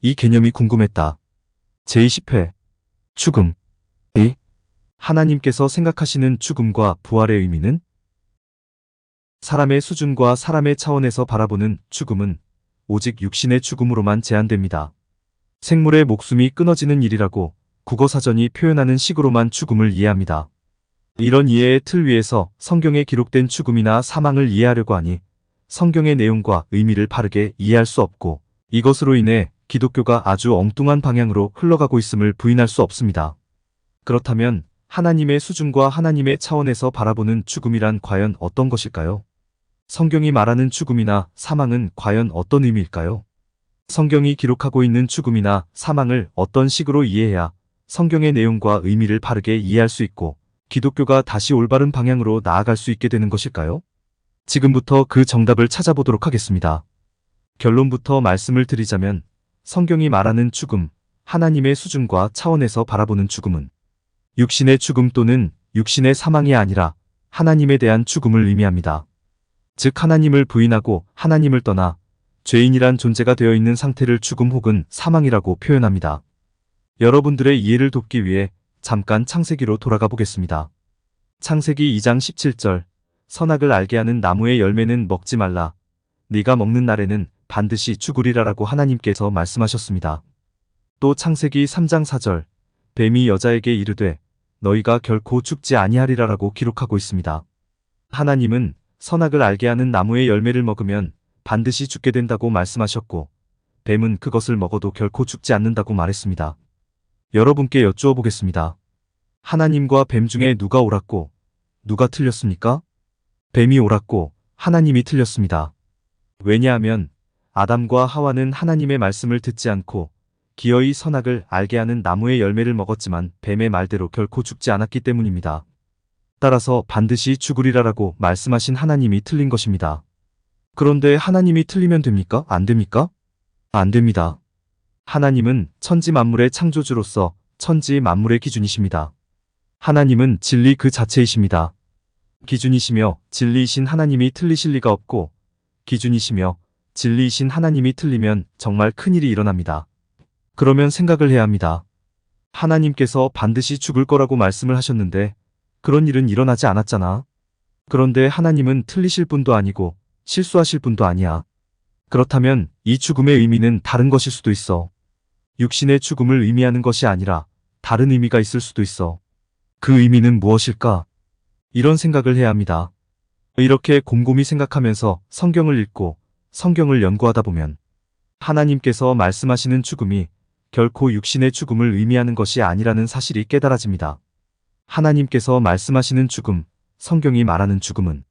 이 개념이 궁금했다. 제20회 죽음. 하나님께서 생각하시는 죽음과 부활의 의미는? 사람의 수준과 사람의 차원에서 바라보는 죽음은 오직 육신의 죽음으로만 제한됩니다. 생물의 목숨이 끊어지는 일이라고 국어사전이 표현하는 식으로만 죽음을 이해합니다. 이런 이해의 틀 위에서 성경에 기록된 죽음이나 사망을 이해하려고 하니 성경의 내용과 의미를 바르게 이해할 수 없고, 이것으로 인해 기독교가 아주 엉뚱한 방향으로 흘러가고 있음을 부인할 수 없습니다. 그렇다면 하나님의 수준과 하나님의 차원에서 바라보는 죽음이란 과연 어떤 것일까요? 성경이 말하는 죽음이나 사망은 과연 어떤 의미일까요? 성경이 기록하고 있는 죽음이나 사망을 어떤 식으로 이해해야 성경의 내용과 의미를 바르게 이해할 수 있고 기독교가 다시 올바른 방향으로 나아갈 수 있게 되는 것일까요? 지금부터 그 정답을 찾아보도록 하겠습니다. 결론부터 말씀을 드리자면 성경이 말하는 죽음, 하나님의 수준과 차원에서 바라보는 죽음은 육신의 죽음 또는 육신의 사망이 아니라 하나님에 대한 죽음을 의미합니다. 즉 하나님을 부인하고 하나님을 떠나 죄인이란 존재가 되어 있는 상태를 죽음 혹은 사망이라고 표현합니다. 여러분들의 이해를 돕기 위해 잠깐 창세기로 돌아가 보겠습니다. 창세기 2장 17절, 선악을 알게 하는 나무의 열매는 먹지 말라. 네가 먹는 날에는 반드시 죽으리라라고 하나님께서 말씀하셨습니다. 또 창세기 3장 4절, 뱀이 여자에게 이르되 너희가 결코 죽지 아니하리라라고 기록하고 있습니다. 하나님은 선악을 알게 하는 나무의 열매를 먹으면 반드시 죽게 된다고 말씀하셨고, 뱀은 그것을 먹어도 결코 죽지 않는다고 말했습니다. 여러분께 여쭈어 보겠습니다. 하나님과 뱀 중에 누가 옳았고 누가 틀렸습니까? 뱀이 옳았고 하나님이 틀렸습니다. 왜냐하면 아담과 하와는 하나님의 말씀을 듣지 않고 기어이 선악을 알게 하는 나무의 열매를 먹었지만 뱀의 말대로 결코 죽지 않았기 때문입니다. 따라서 반드시 죽으리라라고 말씀하신 하나님이 틀린 것입니다. 그런데 하나님이 틀리면 됩니까? 안 됩니까? 안 됩니다. 하나님은 천지 만물의 창조주로서 천지 만물의 기준이십니다. 하나님은 진리 그 자체이십니다. 기준이시며 진리이신 하나님이 틀리실 리가 없고, 기준이시며 진리이신 하나님이 틀리면 정말 큰일이 일어납니다. 그러면 생각을 해야 합니다. 하나님께서 반드시 죽을 거라고 말씀을 하셨는데 그런 일은 일어나지 않았잖아. 그런데 하나님은 틀리실 분도 아니고 실수하실 분도 아니야. 그렇다면 이 죽음의 의미는 다른 것일 수도 있어. 육신의 죽음을 의미하는 것이 아니라 다른 의미가 있을 수도 있어. 그 의미는 무엇일까? 이런 생각을 해야 합니다. 이렇게 곰곰이 생각하면서 성경을 읽고 성경을 연구하다 보면 하나님께서 말씀하시는 죽음이 결코 육신의 죽음을 의미하는 것이 아니라는 사실이 깨달아집니다. 하나님께서 말씀하시는 죽음, 성경이 말하는 죽음은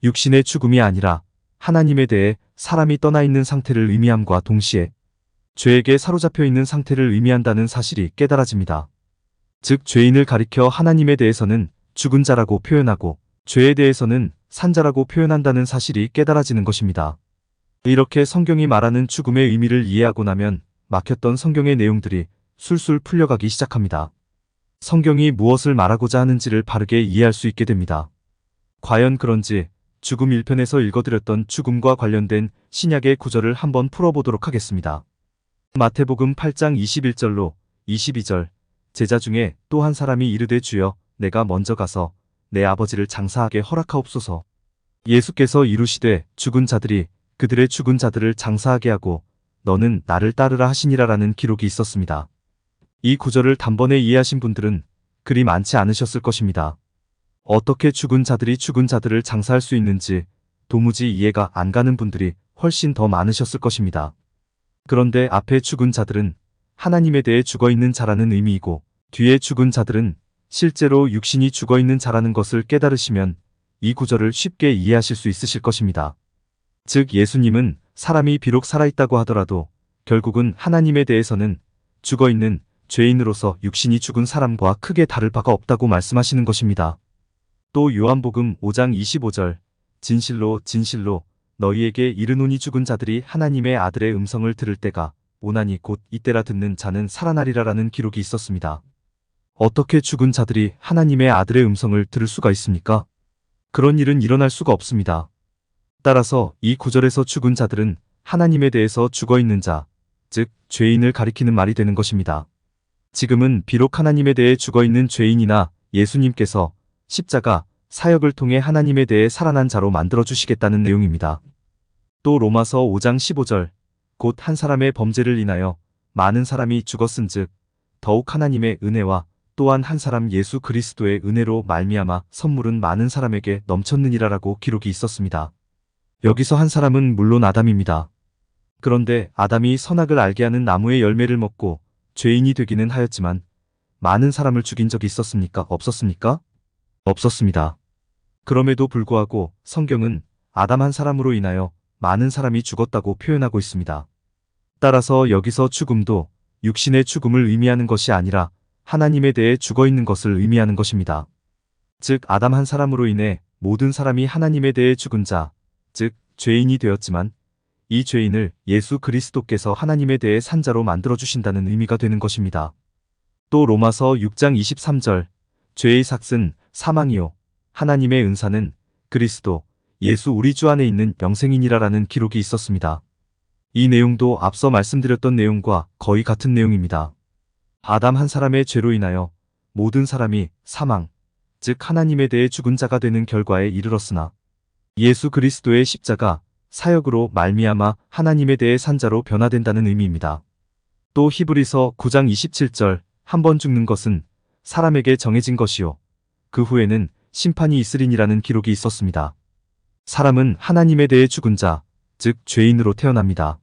육신의 죽음이 아니라 하나님에 대해 사람이 떠나 있는 상태를 의미함과 동시에 죄에게 사로잡혀 있는 상태를 의미한다는 사실이 깨달아집니다. 즉 죄인을 가리켜 하나님에 대해서는 죽은 자라고 표현하고 죄에 대해서는 산 자라고 표현한다는 사실이 깨달아지는 것입니다. 이렇게 성경이 말하는 죽음의 의미를 이해하고 나면 막혔던 성경의 내용들이 술술 풀려가기 시작합니다. 성경이 무엇을 말하고자 하는지를 바르게 이해할 수 있게 됩니다. 과연 그런지 죽음 1편에서 읽어드렸던 죽음과 관련된 신약의 구절을 한번 풀어보도록 하겠습니다. 마태복음 8장 21절로 22절, 제자 중에 또 한 사람이 이르되 주여 내가 먼저 가서 내 아버지를 장사하게 허락하옵소서. 예수께서 이루시되 죽은 자들이 그들의 죽은 자들을 장사하게 하고 너는 나를 따르라 하시니라라는 기록이 있었습니다. 이 구절을 단번에 이해하신 분들은 그리 많지 않으셨을 것입니다. 어떻게 죽은 자들이 죽은 자들을 장사할 수 있는지 도무지 이해가 안 가는 분들이 훨씬 더 많으셨을 것입니다. 그런데 앞에 죽은 자들은 하나님에 대해 죽어있는 자라는 의미이고, 뒤에 죽은 자들은 실제로 육신이 죽어있는 자라는 것을 깨달으시면 이 구절을 쉽게 이해하실 수 있으실 것입니다. 즉 예수님은 사람이 비록 살아있다고 하더라도 결국은 하나님에 대해서는 죽어있는 죄인으로서 육신이 죽은 사람과 크게 다를 바가 없다고 말씀하시는 것입니다. 또 요한복음 5장 25절, 진실로 진실로 너희에게 이르노니 죽은 자들이 하나님의 아들의 음성을 들을 때가 오나니 곧 이때라 듣는 자는 살아나리라라는 기록이 있었습니다. 어떻게 죽은 자들이 하나님의 아들의 음성을 들을 수가 있습니까? 그런 일은 일어날 수가 없습니다. 따라서 이 구절에서 죽은 자들은 하나님에 대해서 죽어있는 자, 즉 죄인을 가리키는 말이 되는 것입니다. 지금은 비록 하나님에 대해 죽어있는 죄인이나 예수님께서 십자가 사역을 통해 하나님에 대해 살아난 자로 만들어주시겠다는 내용입니다. 또 로마서 5장 15절 곧 한 사람의 범죄를 인하여 많은 사람이 죽었은즉 더욱 하나님의 은혜와 또한 한 사람 예수 그리스도의 은혜로 말미암아 선물은 많은 사람에게 넘쳤느니라라고 기록이 있었습니다. 여기서 한 사람은 물론 아담입니다. 그런데 아담이 선악을 알게 하는 나무의 열매를 먹고 죄인이 되기는 하였지만 많은 사람을 죽인 적이 있었습니까? 없었습니까? 없었습니다. 그럼에도 불구하고 성경은 아담 한 사람으로 인하여 많은 사람이 죽었다고 표현하고 있습니다. 따라서 여기서 죽음도 육신의 죽음을 의미하는 것이 아니라 하나님에 대해 죽어있는 것을 의미하는 것입니다. 즉 아담 한 사람으로 인해 모든 사람이 하나님에 대해 죽은 자, 즉 죄인이 되었지만 이 죄인을 예수 그리스도께서 하나님에 대해 산 자로 만들어주신다는 의미가 되는 것입니다. 또 로마서 6장 23절 죄의 삭은 사망이요 하나님의 은사는 그리스도 예수 우리 주 안에 있는 영생이니라라는 기록이 있었습니다. 이 내용도 앞서 말씀드렸던 내용과 거의 같은 내용입니다. 아담 한 사람의 죄로 인하여 모든 사람이 사망, 즉 하나님에 대해 죽은 자가 되는 결과에 이르렀으나 예수 그리스도의 십자가 사역으로 말미암아 하나님에 대해 산 자로 변화된다는 의미입니다. 또 히브리서 9장 27절 한 번 죽는 것은 사람에게 정해진 것이요 그 후에는 심판이 있으리니라는 기록이 있었습니다. 사람은 하나님에 대해 죽은 자, 즉 죄인으로 태어납니다.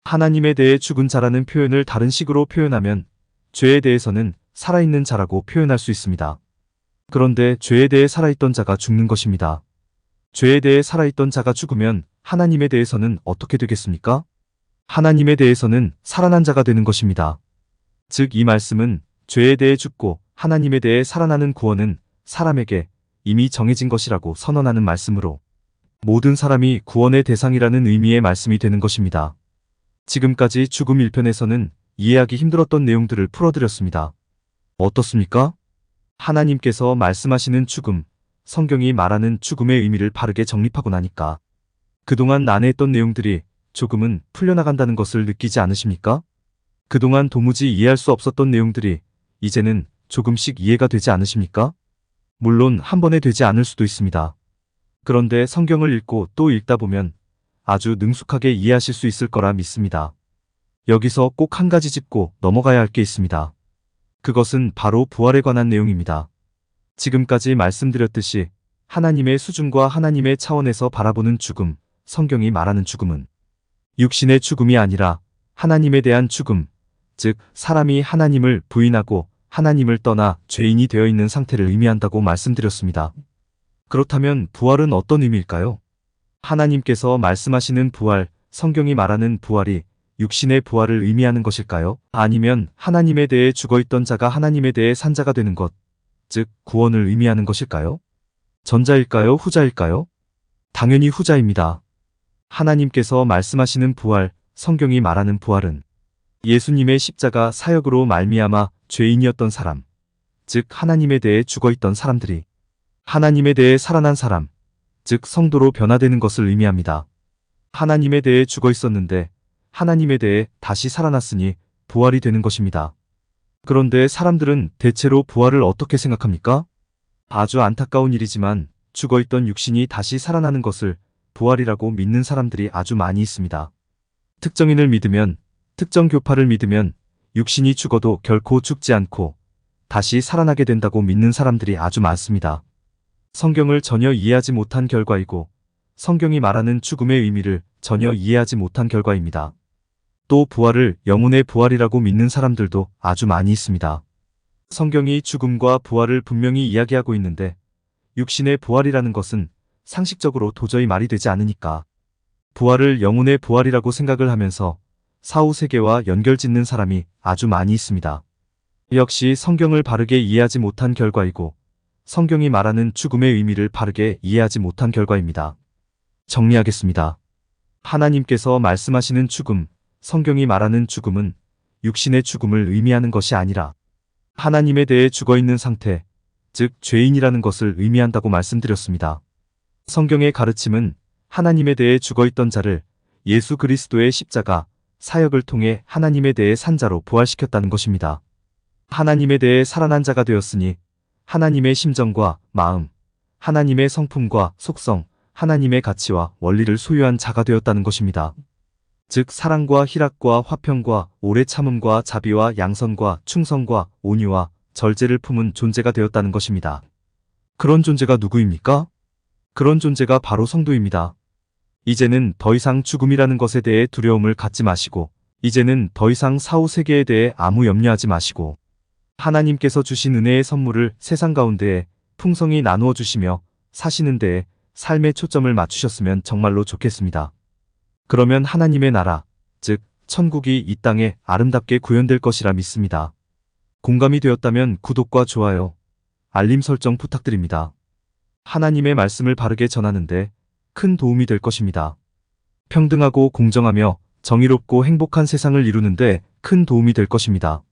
하나님에 대해 죽은 자라는 표현을 다른 식으로 표현하면 죄에 대해서는 살아있는 자라고 표현할 수 있습니다. 그런데 죄에 대해 살아있던 자가 죽는 것입니다. 죄에 대해 살아있던 자가 죽으면 하나님에 대해서는 어떻게 되겠습니까? 하나님에 대해서는 살아난 자가 되는 것입니다. 즉 이 말씀은 죄에 대해 죽고 하나님에 대해 살아나는 구원은 사람에게 이미 정해진 것이라고 선언하는 말씀으로 모든 사람이 구원의 대상이라는 의미의 말씀이 되는 것입니다. 지금까지 죽음 1편에서는 이해하기 힘들었던 내용들을 풀어드렸습니다. 어떻습니까? 하나님께서 말씀하시는 죽음, 성경이 말하는 죽음의 의미를 바르게 정립하고 나니까 그동안 난해했던 내용들이 조금은 풀려나간다는 것을 느끼지 않으십니까? 그동안 도무지 이해할 수 없었던 내용들이 이제는 조금씩 이해가 되지 않으십니까? 물론 한 번에 되지 않을 수도 있습니다. 그런데 성경을 읽고 또 읽다 보면 아주 능숙하게 이해하실 수 있을 거라 믿습니다. 여기서 꼭 한 가지 짚고 넘어가야 할 게 있습니다. 그것은 바로 부활에 관한 내용입니다. 지금까지 말씀드렸듯이 하나님의 수준과 하나님의 차원에서 바라보는 죽음, 성경이 말하는 죽음은 육신의 죽음이 아니라 하나님에 대한 죽음, 즉 사람이 하나님을 부인하고 하나님을 떠나 죄인이 되어 있는 상태를 의미한다고 말씀드렸습니다. 그렇다면 부활은 어떤 의미일까요? 하나님께서 말씀하시는 부활, 성경이 말하는 부활이 육신의 부활을 의미하는 것일까요? 아니면 하나님에 대해 죽어있던 자가 하나님에 대해 산 자가 되는 것, 즉 구원을 의미하는 것일까요? 전자일까요? 후자일까요? 당연히 후자입니다. 하나님께서 말씀하시는 부활, 성경이 말하는 부활은 예수님의 십자가 사역으로 말미암아 죄인이었던 사람, 즉 하나님에 대해 죽어있던 사람들이 하나님에 대해 살아난 사람, 즉 성도로 변화되는 것을 의미합니다. 하나님에 대해 죽어있었는데 하나님에 대해 다시 살아났으니 부활이 되는 것입니다. 그런데 사람들은 대체로 부활을 어떻게 생각합니까? 아주 안타까운 일이지만 죽어있던 육신이 다시 살아나는 것을 부활이라고 믿는 사람들이 아주 많이 있습니다. 특정인을 믿으면, 특정 교파를 믿으면 육신이 죽어도 결코 죽지 않고 다시 살아나게 된다고 믿는 사람들이 아주 많습니다. 성경을 전혀 이해하지 못한 결과이고 성경이 말하는 죽음의 의미를 전혀 이해하지 못한 결과입니다. 또 부활을 영혼의 부활이라고 믿는 사람들도 아주 많이 있습니다. 성경이 죽음과 부활을 분명히 이야기하고 있는데 육신의 부활이라는 것은 상식적으로 도저히 말이 되지 않으니까 부활을 영혼의 부활이라고 생각을 하면서 사후세계와 연결짓는 사람이 아주 많이 있습니다. 역시 성경을 바르게 이해하지 못한 결과이고 성경이 말하는 죽음의 의미를 바르게 이해하지 못한 결과입니다. 정리하겠습니다. 하나님께서 말씀하시는 죽음, 성경이 말하는 죽음은 육신의 죽음을 의미하는 것이 아니라 하나님에 대해 죽어있는 상태, 즉 죄인이라는 것을 의미한다고 말씀드렸습니다. 성경의 가르침은 하나님에 대해 죽어있던 자를 예수 그리스도의 십자가, 사역을 통해 하나님에 대해 산자로 부활시켰다는 것입니다. 하나님에 대해 살아난 자가 되었으니 하나님의 심정과 마음, 하나님의 성품과 속성, 하나님의 가치와 원리를 소유한 자가 되었다는 것입니다. 즉 사랑과 희락과 화평과 오래 참음과 자비와 양선과 충성과 온유와 절제를 품은 존재가 되었다는 것입니다. 그런 존재가 누구입니까? 그런 존재가 바로 성도입니다. 이제는 더 이상 죽음이라는 것에 대해 두려움을 갖지 마시고, 이제는 더 이상 사후 세계에 대해 아무 염려하지 마시고, 하나님께서 주신 은혜의 선물을 세상 가운데에 풍성히 나누어 주시며 사시는 데에 삶의 초점을 맞추셨으면 정말로 좋겠습니다. 그러면 하나님의 나라, 즉 천국이 이 땅에 아름답게 구현될 것이라 믿습니다. 공감이 되었다면 구독과 좋아요, 알림 설정 부탁드립니다. 하나님의 말씀을 바르게 전하는데 큰 도움이 될 것입니다. 평등하고 공정하며 정의롭고 행복한 세상을 이루는데 큰 도움이 될 것입니다.